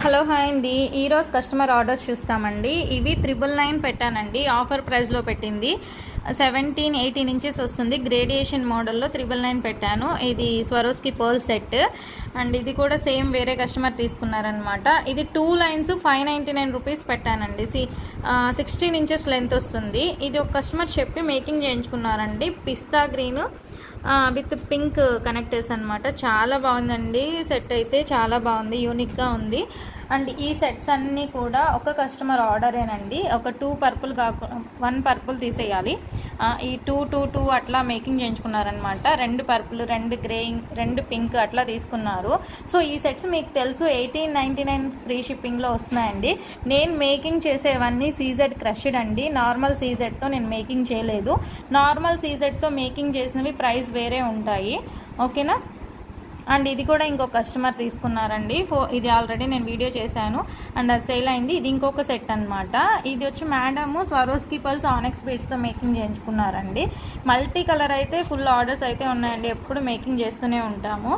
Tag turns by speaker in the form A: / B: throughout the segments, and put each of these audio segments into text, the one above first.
A: Hello hi అండి. ఈరోజు customer orders చూస్తామండి. ఇవి 999 పెట్టానండి. ఆఫర్ ప్రైస్లో పెట్టింది 17-18 ఇంచెస్ వస్తుంది. గ్రేడియేషన్ మోడల్లో 999 పెట్టాను. ఇది స్వరోస్కి పర్ల్ సెట్ అండ్ ఇది కూడా సేమ్ వేరే కస్టమర్ తీసుకున్నారనమాట. ఇది 2 లైన్స్ 599 రూపీస్ పెట్టానండి. 16 ఇంచెస్ లెంత్ వస్తుంది. ఇది ఒక కస్టమర్ చెప్పి మేకింగ్ చేయించుకున్నారండి. పిస్తా గ్రీన్ విత్ పింక్ కనెక్టర్స్ అనమాట. చాలా బాగుందండి. సెట్ అయితే చాలా బాగుంది, యూనిక్గా ఉంది. అండ్ ఈ సెట్స్ అన్నీ కూడా ఒక కస్టమర్ ఆర్డరేనండి. ఒక 2 పర్పుల్ 1 పర్పుల్ తీసేయాలి. ఈ 2 అట్లా మేకింగ్ చేయించుకున్నారనమాట. 2 పర్పుల్, 2 గ్రే, 2 పింక్ అట్లా తీసుకున్నారు. సో ఈ సెట్స్ మీకు తెలుసు 1899 ఫ్రీ షిప్పింగ్లో వస్తున్నాయండి. నేను మేకింగ్ చేసేవన్నీ సీజెడ్ క్రష్డ్ అండి. నార్మల్ సీజెడ్తో నేను మేకింగ్ చేయలేదు. నార్మల్ సీజెడ్తో మేకింగ్ చేసినవి ప్రైస్ వేరే ఉంటాయి, ఓకేనా. అండ్ ఇది కూడా ఇంకొక కస్టమర్ తీసుకున్నారండి. ఇది ఆల్రెడీ నేను వీడియో చేశాను అండ్ అది సేల్ అయింది. ఇది ఇంకొక సెట్ అనమాట. ఇది వచ్చి మేడము స్వరోస్కి పర్ల్స్ ఆనెక్స్ బీడ్స్తో మేకింగ్ చేయించుకున్నారండి. మల్టీ కలర్ అయితే ఫుల్ ఆర్డర్స్ అయితే ఉన్నాయండి. ఎప్పుడు మేకింగ్ చేస్తూనే ఉంటాము.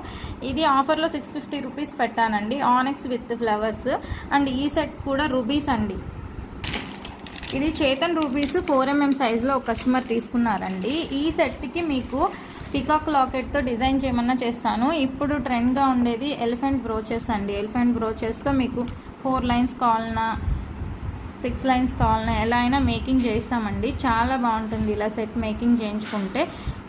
A: ఇది ఆఫర్లో 650 రూపీస్ పెట్టానండి. ఆనెక్స్ విత్ ఫ్లవర్స్. అండ్ ఈ సెట్ కూడా రూబీస్ అండి. ఇది చేతన్ రూబీస్ 4mm సైజులో ఒక కస్టమర్ తీసుకున్నారండి. ఈ సెట్కి మీకు పికాక్ లాకెట్తో డిజైన్ చేయమన్నా చేస్తాను. ఇప్పుడు ట్రెండ్గా ఉండేది ఎలిఫెంట్ బ్రోచెస్ అండి. ఎలిఫెంట్ బ్రోచెస్తో మీకు 4 లైన్స్ కావాలన్నా 6 లైన్స్ కావాలన్నా ఎలా అయినా మేకింగ్ చేస్తామండి. చాలా బాగుంటుంది ఇలా సెట్ మేకింగ్ చేయించుకుంటే.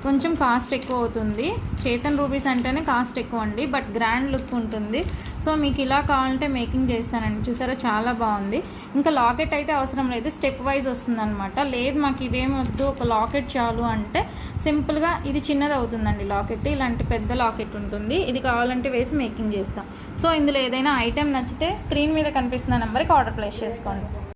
A: కొంచెం కాస్ట్ ఎక్కువ అవుతుంది. చేతన్ రూబీస్ అంటేనే కాస్ట్ ఎక్కువ అండి, బట్ గ్రాండ్ లుక్ ఉంటుంది. సో మీకు ఇలా కావాలంటే మేకింగ్ చేస్తానండి. చూసారా చాలా బాగుంది. ఇంకా లాకెట్ అయితే అవసరం లేదు, స్టెప్ వైజ్ వస్తుందన్నమాట. లేదు మాకు ఇవేం వద్దు, ఒక లాకెట్ చాలు అంటే సింపుల్గా ఇది చిన్నది అవుతుందండి లాకెట్. ఇలాంటి పెద్ద లాకెట్ ఉంటుంది. ఇది కావాలంటే వేసి మేకింగ్ చేస్తాం. సో ఇందులో ఏదైనా ఐటెం నచ్చితే స్క్రీన్ మీద కనిపిస్తున్న నెంబర్కి ఆర్డర్ ప్లేస్ చేసుకోండి.